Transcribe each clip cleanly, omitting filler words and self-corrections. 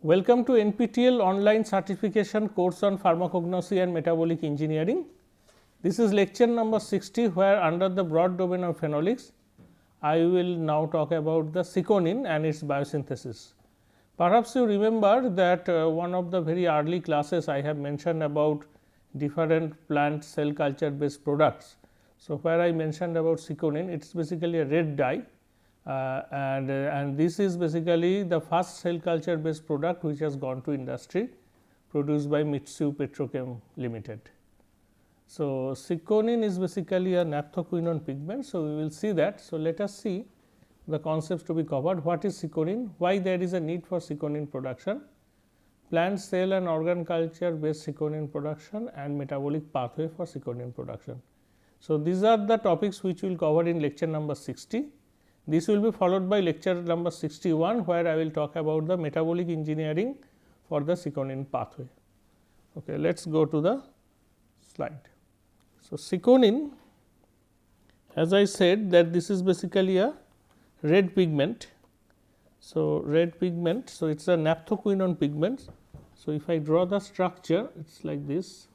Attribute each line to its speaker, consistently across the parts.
Speaker 1: Welcome to NPTEL online certification course on Pharmacognosy and Metabolic Engineering. This is lecture number 60, where under the broad domain of Phenolics, I will now talk about the shikonin and its biosynthesis. Perhaps you remember that one of the very early classes I have mentioned about different plant cell culture based products. So, where I mentioned about shikonin, it is basically a red dye. And this is basically the first cell culture based product which has gone to industry, produced by Mitsui Petrochem Limited. So, shikonin is basically a naphthoquinone pigment. So, we will see that. So, let us see the concepts to be covered. What is shikonin? Why there is a need for shikonin production? Plant cell and organ culture based shikonin production and metabolic pathway for shikonin production. So, these are the topics which we will cover in lecture number 60. This will be followed by lecture number 61, where I will talk about the metabolic engineering for the shikonin pathway. Okay, let us go to the slide. So, shikonin, as I said, that this is basically a red pigment. So, red pigment. So, it is a naphthoquinone pigment. So, if I draw the structure, it is like this.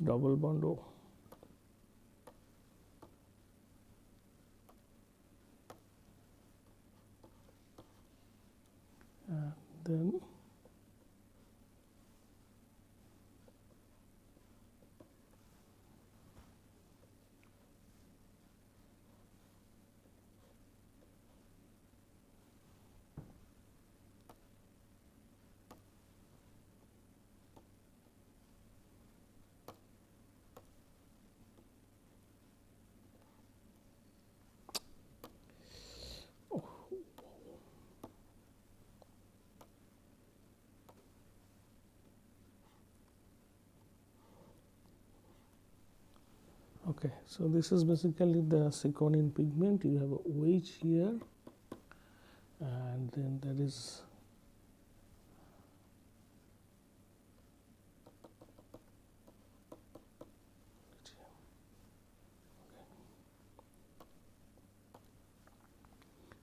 Speaker 1: Double bond O. And then okay. So, this is basically the shikonin pigment. You have a wedge here, and then there is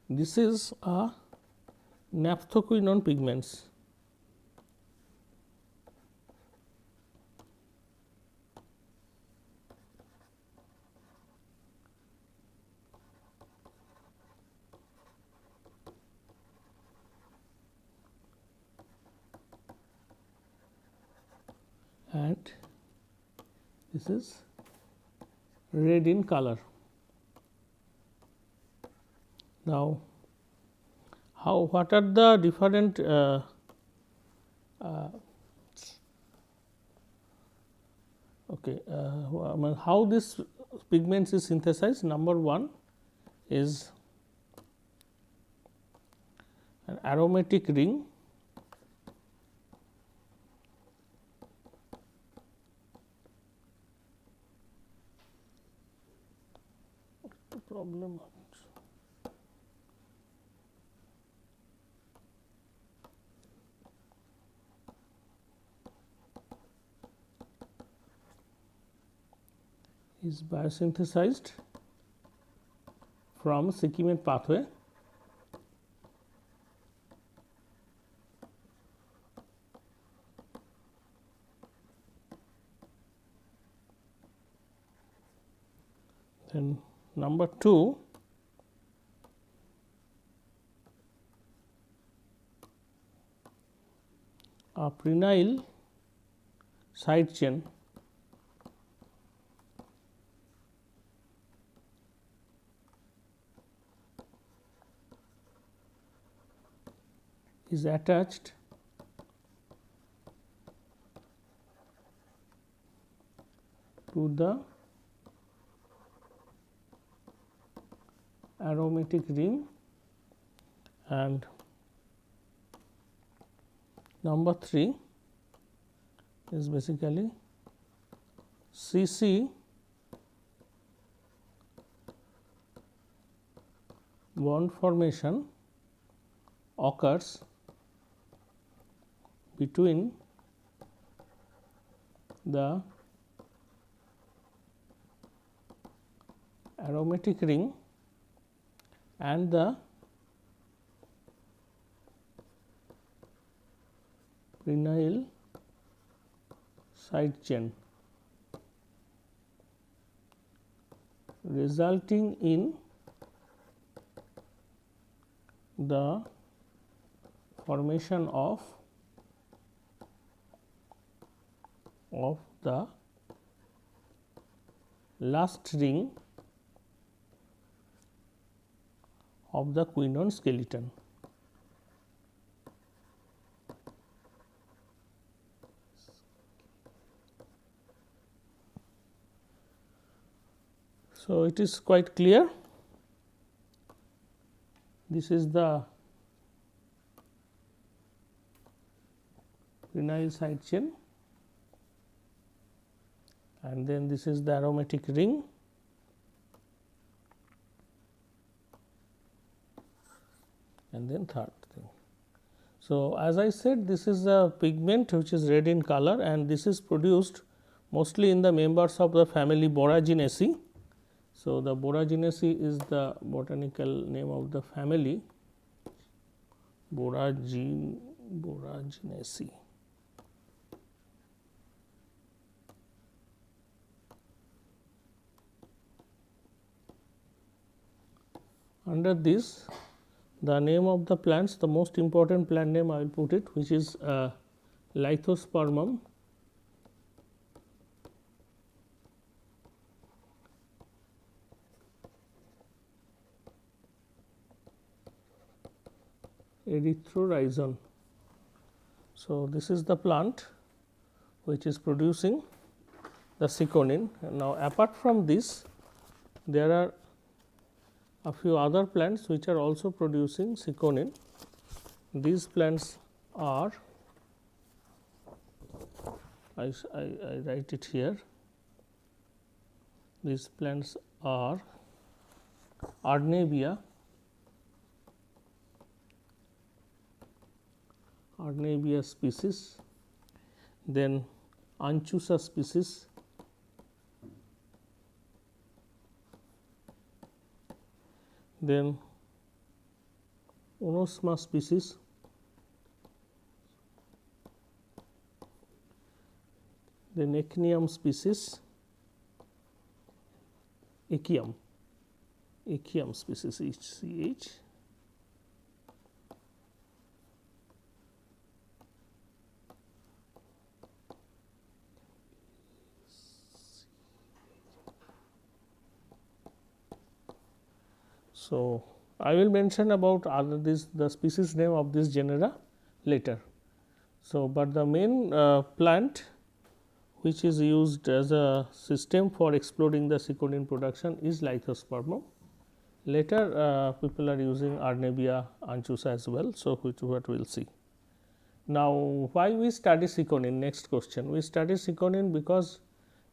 Speaker 1: this is a naphthoquinone pigments. And this is red in color. Now, what are the different how this pigments is synthesized? Number one is an aromatic ring. Problem is biosynthesized from shikonin pathway. Then number 2, a prenyl side chain is attached to the aromatic ring, and number 3 is basically CC bond formation occurs between the aromatic ring and the prenyl side chain, resulting in the formation of the last ring of the quinone skeleton. So, it is quite clear. This is the prenyl side chain, and then this is the aromatic ring, and then third thing. So, as I said, this is a pigment which is red in color, and this is produced mostly in the members of the family Boraginaceae. So, the Boraginaceae is the botanical name of the family Boraginaceae. Under this, the name of the plants, the most important plant name I will put it, which is Lithospermum erythrorhizon. So, this is the plant which is producing the shikonin. Now, apart from this, there are a few other plants which are also producing shikonin. These plants are, I write it here, these plants are Arnabia species, then Anchusa species, then Onosma species, then Echnium species, Echium species HCH, so I will mention about other the species name of this genera later. So, but the main plant which is used as a system for exploding the shikonin production is Lithospermum. Later people are using Arnabia anchusa as well. So, what we will see. Now, why we study shikonin? Next question. We study shikonin because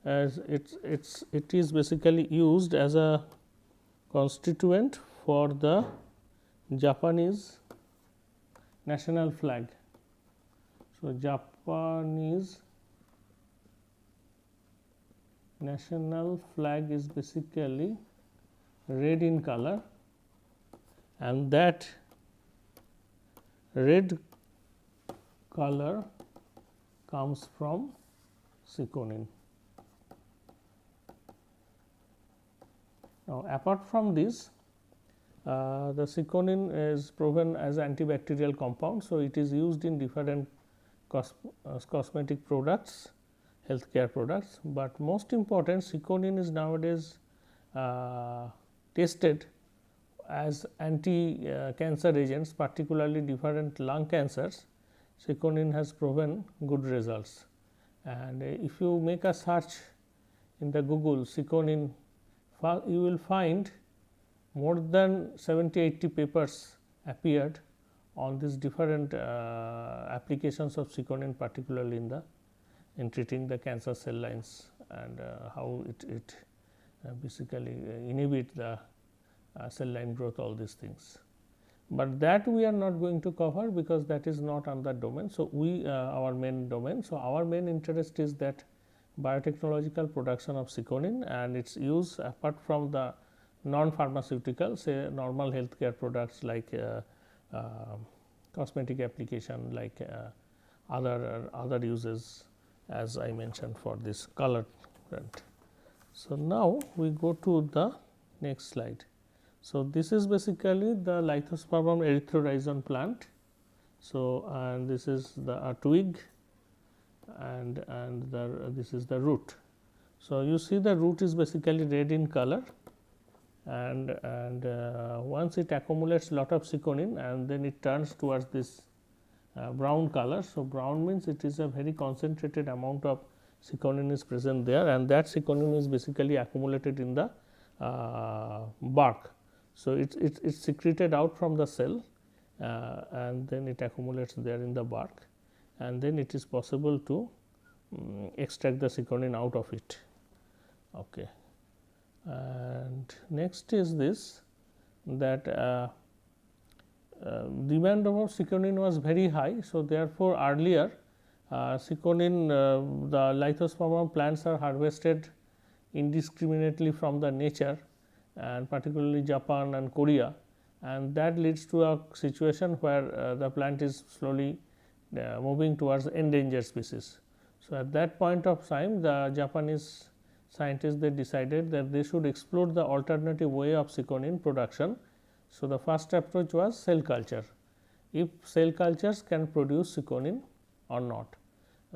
Speaker 1: as it is basically used as a constituent for the Japanese national flag. So, Japanese national flag is basically red in color, and that red color comes from shikonin. Now, apart from this, the shikonin is proven as antibacterial compound. So, it is used in different cosmetic products, healthcare products, but most important, shikonin is nowadays tested as anti-cancer agents, particularly different lung cancers. Shikonin has proven good results, and if you make a search in the Google shikonin, you will find more than 70-80 papers appeared on these different applications of shikonin, particularly in the in treating the cancer cell lines and how it basically inhibit the cell line growth, all these things. But that we are not going to cover because that is not on the domain. So, we our main domain. So, our main interest is that biotechnological production of shikonin and its use apart from the non-pharmaceutical, say normal healthcare products like cosmetic application, like other uses as I mentioned for this color print. So, now we go to the next slide. So, this is basically the Lithospermum erythrorhizon plant. So, and this is the twig and this is the root. So, you see the root is basically red in color and once it accumulates lot of shikonin and then it turns towards this brown color. So, brown means it is a very concentrated amount of shikonin is present there and that shikonin is basically accumulated in the bark. So, it's secreted out from the cell and then it accumulates there in the bark and then it is possible to extract the shikonin out of it. Okay. And next is this, that demand of shikonin was very high. So, therefore, earlier shikonin the Lithospermum plants are harvested indiscriminately from the nature and particularly Japan and Korea, and that leads to a situation where the plant is slowly moving towards endangered species. So, at that point of time the Japanese scientists they decided that they should explore the alternative way of shikonin production. So, the first approach was cell culture, if cell cultures can produce shikonin or not.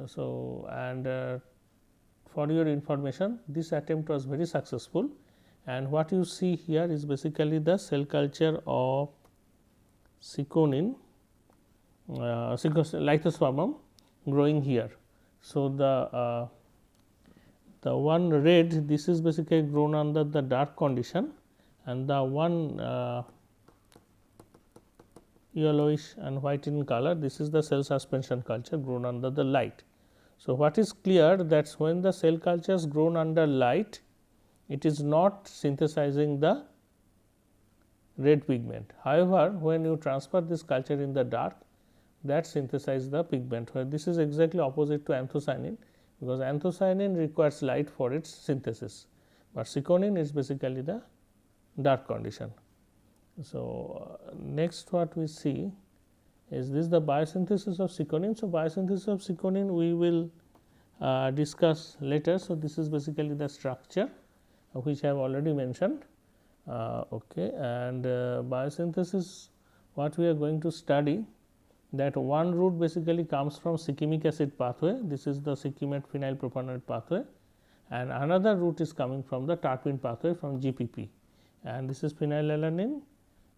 Speaker 1: So, and for your information this attempt was very successful and what you see here is basically the cell culture of shikonin Lithospermum growing here. So, the one red this is basically grown under the dark condition and the one yellowish and white in color this is the cell suspension culture grown under the light. So, what is clear that when the cell culture is grown under light it is not synthesizing the red pigment. However, when you transfer this culture in the dark that synthesize the pigment, where this is exactly opposite to anthocyanin, because anthocyanin requires light for its synthesis, but shikonin is basically the dark condition. So, next what we see is this the biosynthesis of shikonin. So, biosynthesis of shikonin we will discuss later. So, this is basically the structure which I have already mentioned. Okay. And biosynthesis what we are going to study, that one route basically comes from shikimic acid pathway, this is the shikimate phenyl propanoate pathway, and another route is coming from the terpene pathway from GPP, and this is phenylalanine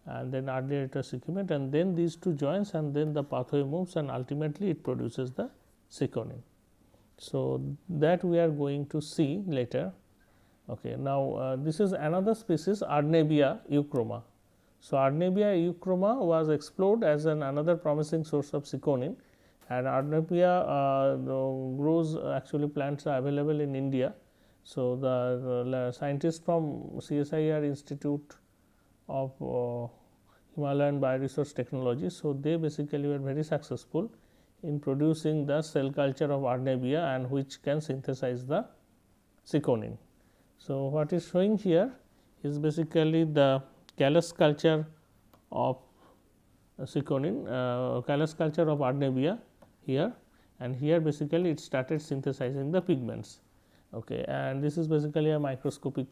Speaker 1: and then earlier it was shikimate and then these two joins and then the pathway moves and ultimately it produces the shikonin. So, that we are going to see later. Okay. Now, this is another species Arnebia euchroma. So, Arnebia euchroma was explored as another promising source of shikonin, and Arnebia grows actually plants are available in India. So, the scientists from CSIR Institute of Himalayan Bioresource Technology. So, they basically were very successful in producing the cell culture of Arnebia and which can synthesize the shikonin. So, what is showing here is basically the callus culture of shikonin, callus culture of Arnebia here, and here basically it started synthesizing the pigments. Okay. And this is basically a microscopic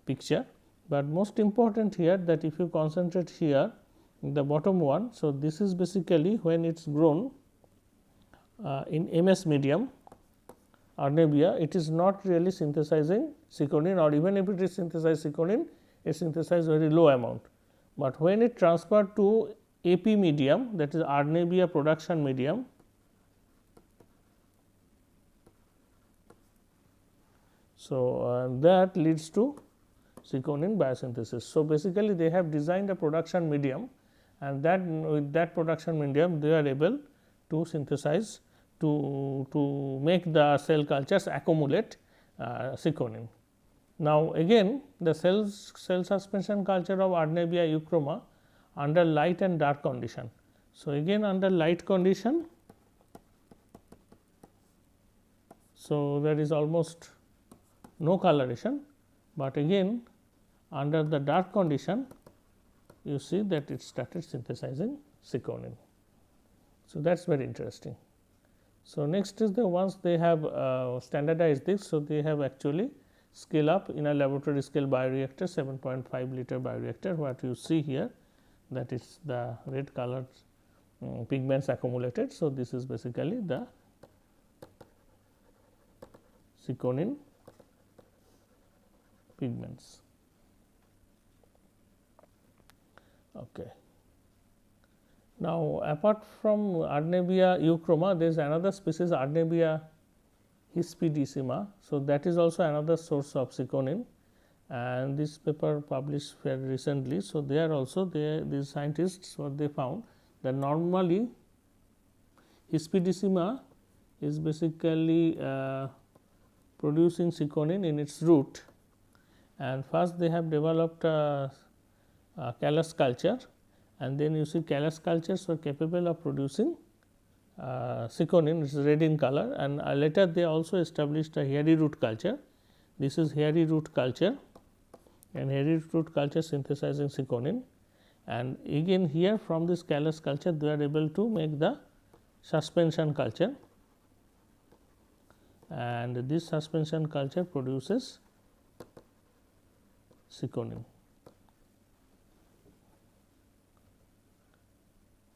Speaker 1: picture, but most important here that if you concentrate here the bottom one. So, this is basically when it is grown in MS medium Arnebia, it is not really synthesizing shikonin, or even if it is synthesized shikonin, it synthesizes very low amount. But when it transferred to AP medium, that is Arnebia production medium, so that leads to shikonin biosynthesis. So, basically they have designed a production medium, and that with that production medium they are able to synthesize to make the cell cultures accumulate shikonin. Now, again the cell suspension culture of Arnebia euchroma under light and dark condition. So, again under light condition, so there is almost no coloration, but again under the dark condition you see that it started synthesizing shikonin. So, that is very interesting. So, next is the once they have standardized this. So, they have actually scale up in a laboratory scale bioreactor 7.5 liter bioreactor, what you see here, that is the red colored pigments accumulated. So, this is basically the shikonin pigments. Okay. Now, apart from Arnebia euchroma, there is another species Arnebia hispidissima. So, that is also another source of shikonin, and this paper published very recently. So, there also these scientists what they found that normally hispidissima is basically producing shikonin in its root, and first they have developed a callus culture, and then you see callus cultures were capable of producing shikonin, which is red in color, and later they also established a hairy root culture. This is hairy root culture, and hairy root culture synthesizing shikonin, and again here from this callus culture they are able to make the suspension culture, and this suspension culture produces shikonin.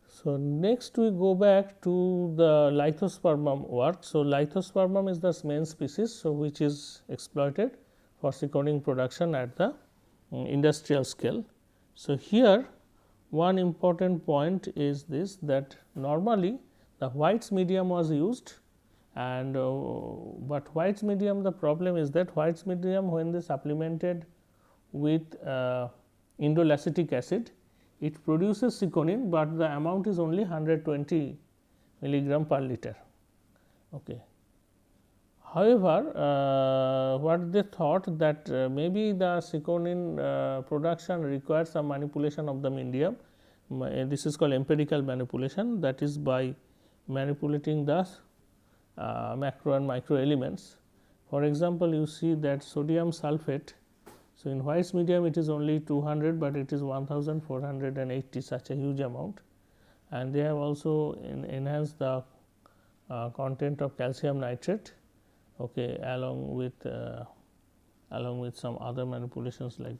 Speaker 1: So, next we go back to the Lithospermum work. So, Lithospermum is the main species, so which is exploited for shikonin production at the industrial scale. So, here one important point is this, that normally the White's medium was used, and but White's medium, the problem is that White's medium when they supplemented with indolacetic acid, it produces shikonin, but the amount is only 120 milligram per liter. Okay. However, what they thought that maybe the shikonin production requires some manipulation of the medium. This is called empirical manipulation, that is by manipulating the macro and micro elements. For example, you see that sodium sulphate. So, in White's medium it is only 200, but it is 1480, such a huge amount, and they have also enhanced the content of calcium nitrate, okay, along with some other manipulations like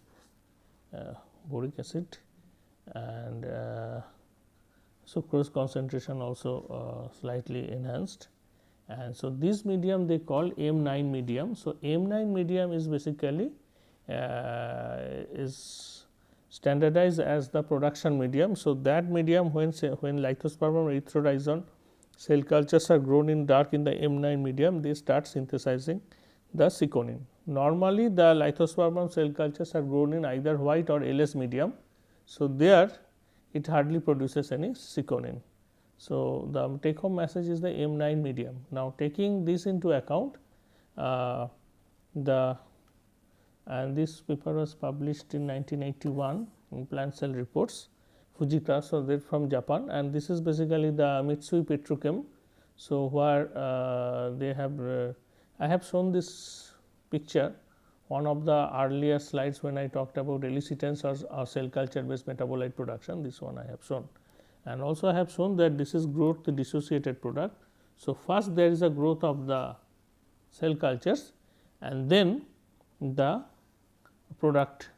Speaker 1: boric acid, and sucrose concentration also slightly enhanced. And so, this medium they call M9 medium. So, M9 medium is basically is standardized as the production medium. So, that medium when Lithospermum erythrorhizon cell cultures are grown in dark in the M9 medium, they start synthesizing the shikonin. Normally, the Lithospermum cell cultures are grown in either white or LS medium. So, there it hardly produces any shikonin. So, the take home message is the M9 medium. Now, taking this into account, and this paper was published in 1981 in Plant Cell Reports, Fujita, so they are from Japan, and this is basically the Mitsui Petrochem. So, where they have I have shown this picture, one of the earlier slides when I talked about elicitance or cell culture based metabolite production, this one I have shown, and also I have shown that this is growth dissociated product. So, first there is a growth of the cell cultures, and then the product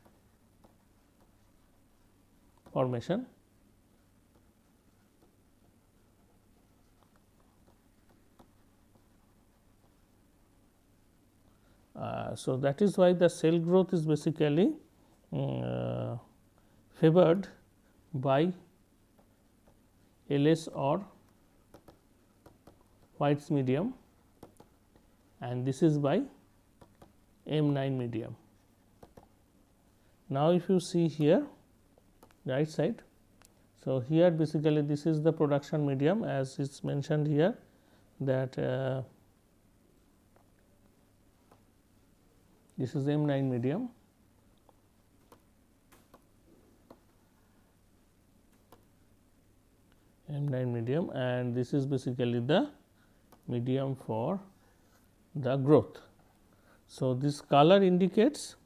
Speaker 1: formation. So, that is why the cell growth is basically favored by LS or White's medium, and this is by M9 medium. Now, if you see here right side, so here basically this is the production medium as is mentioned here. that this is M9 medium, and this is basically the medium for the growth. So, this color indicates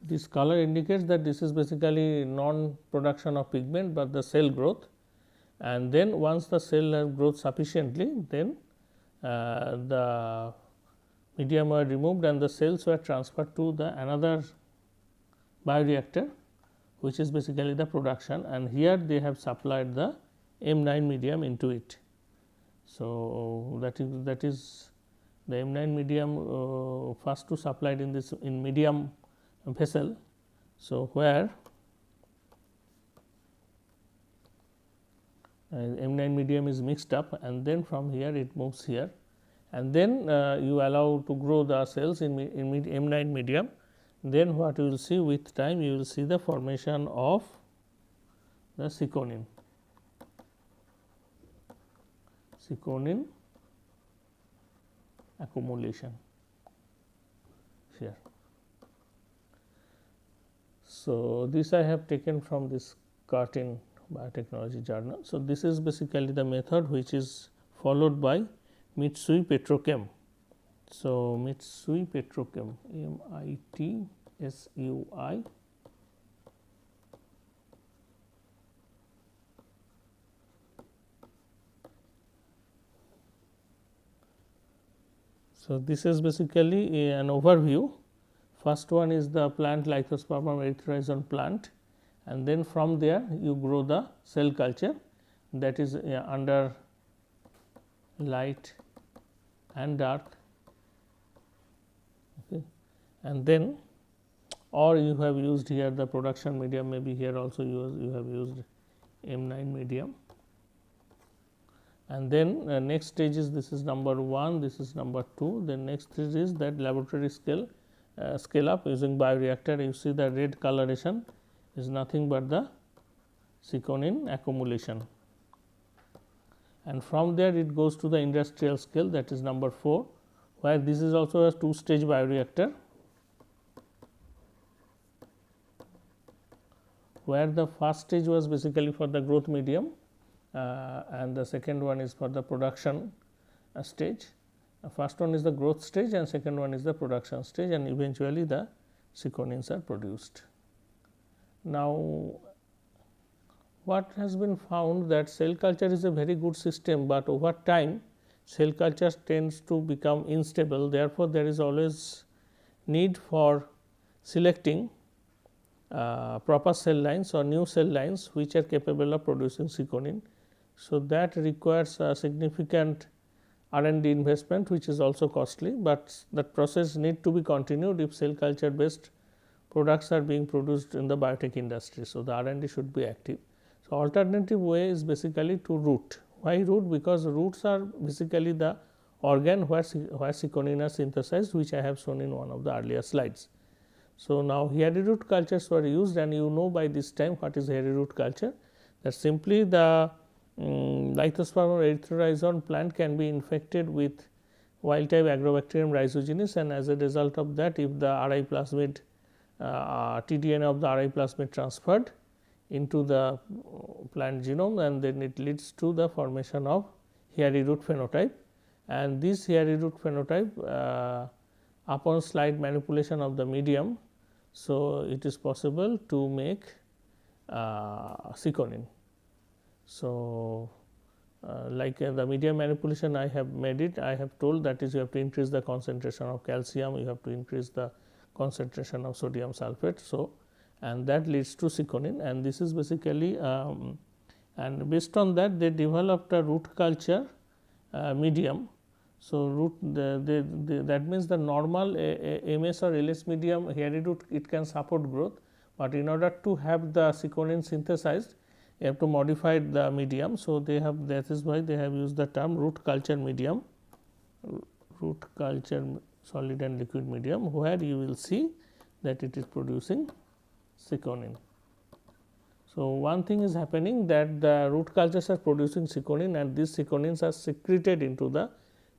Speaker 1: that this is basically non production of pigment, but the cell growth, and then once the cell has growth sufficiently, then the medium were removed and the cells were transferred to the another bioreactor, which is basically the production, and here they have supplied the M9 medium into it. So, that is the M9 medium first to supplied in this in medium vessel. So, where M9 medium is mixed up, and then from here it moves here, and then you allow to grow the cells in M9 medium. Then what you will see with time, you will see the formation of the shikonin accumulation here. So, this I have taken from this Curtin Biotechnology journal. So, this is basically the method which is followed by Mitsui Petrochem. So, Mitsui Petrochem, MITSUI. So, this is basically an overview. First one is the plant Lithosphaermum erythrorhizon plant, and then from there you grow the cell culture, that is under light and dark, okay. And then or you have used here the production medium, maybe here also you have used M9 medium. And then next stage is, this is number 1, this is number 2, then next stage is that laboratory scale up using bioreactor. You see the red coloration is nothing but the shikonin accumulation, and from there it goes to the industrial scale, that is number 4, where this is also a 2-stage bioreactor, where the first stage was basically for the growth medium and the second one is for the production stage. First one is the growth stage and second one is the production stage, and eventually the shikonins are produced. Now, what has been found that cell culture is a very good system, but over time cell culture tends to become unstable. Therefore, there is always need for selecting proper cell lines or new cell lines which are capable of producing shikonin. So, that requires a significant R&D investment, which is also costly, but that process need to be continued if cell culture based products are being produced in the biotech industry. So, the R&D should be active. So, alternative way is basically to root. Why root? Because roots are basically the organ where shikonin are synthesized, which I have shown in one of the earlier slides. So, now hairy root cultures were used, and you know by this time what is hairy root culture, that simply the Lithosphaermum erythrorhizon plant can be infected with wild type Agrobacterium rhizogenes, and as a result of that, if the RI plasmid tDNA of the RI plasmid transferred into the plant genome, and then it leads to the formation of hairy root phenotype, and this hairy root phenotype upon slight manipulation of the medium. So, it is possible to make shikonin. So, like the medium manipulation I have made it, I have told that is you have to increase the concentration of calcium, you have to increase the concentration of sodium sulphate. So, and that leads to shikonin, and this is basically and based on that they developed a root culture medium. So, that means the normal MS or LS medium hairy root, it can support growth, but in order to have the shikonin synthesized, you have to modify the medium. So, they have, that is why they have used the term root culture medium, root culture solid and liquid medium, where you will see that it is producing shikonin. So, one thing is happening that the root cultures are producing shikonin and these shikonins are secreted into the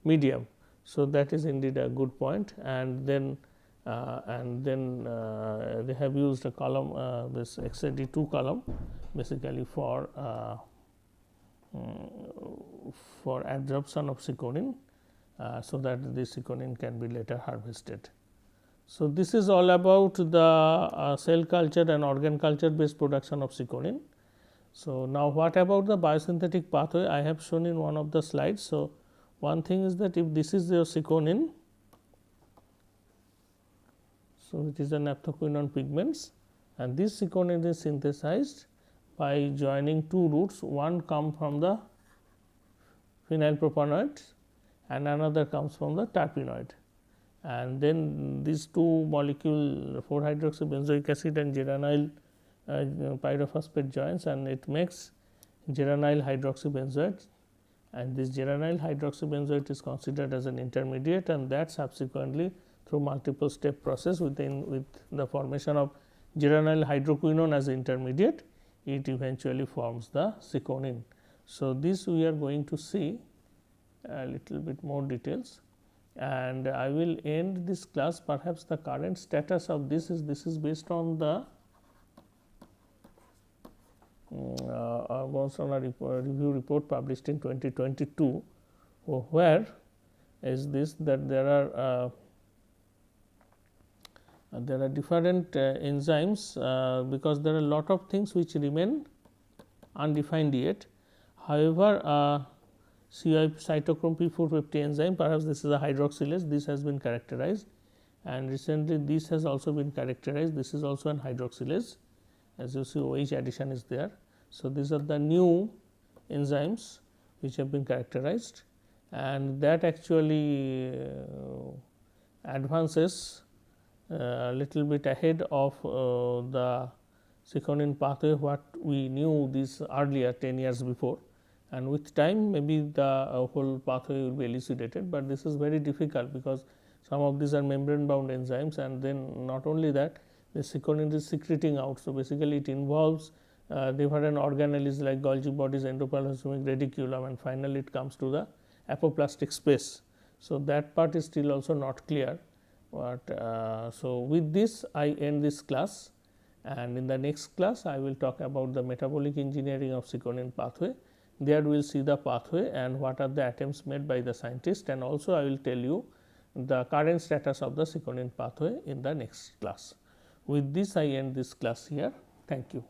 Speaker 1: medium. So, that is indeed a good point, and then they have used a column this XAD2 column basically for absorption of shikonin, so that the shikonin can be later harvested. So, this is all about the cell culture and organ culture based production of shikonin. So, now what about the biosynthetic pathway? I have shown in one of the slides. So, one thing is that if this is your shikonin, so it is a naphthoquinone pigments, and this shikonin is synthesized by joining two roots, one come from the phenylpropanoid and another comes from the terpenoid. And then these two molecule 4-hydroxybenzoic acid and geranyl pyrophosphate joins, and it makes geranyl hydroxybenzoate, and this geranyl hydroxybenzoate is considered as an intermediate, and that subsequently through multiple step process with the formation of geranyl hydroquinone as intermediate, it eventually forms the shikonin. So, this we are going to see a little bit more details, and I will end this class. Perhaps the current status of this is based on the review report published in 2022, where is this that there are different enzymes, because there are a lot of things which remain undefined yet. However, CY cytochrome P450 enzyme, perhaps this is a hydroxylase, this has been characterized, and recently this has also been characterized. This is also an hydroxylase, as you see OH addition is there. So, these are the new enzymes which have been characterized, and that actually advances a little bit ahead of the shikonin pathway what we knew this earlier 10 years before, and with time maybe the whole pathway will be elucidated, but this is very difficult because some of these are membrane bound enzymes, and then not only that, the shikonin is secreting out. So, basically it involves different organelles like Golgi bodies, endoplasmic reticulum, and finally it comes to the apoplastic space. So, that part is still also not clear, but so with this I end this class, and in the next class I will talk about the metabolic engineering of shikonin pathway. There we will see the pathway and what are the attempts made by the scientist, and also I will tell you the current status of the shikonin pathway in the next class. With this I end this class here. Thank you.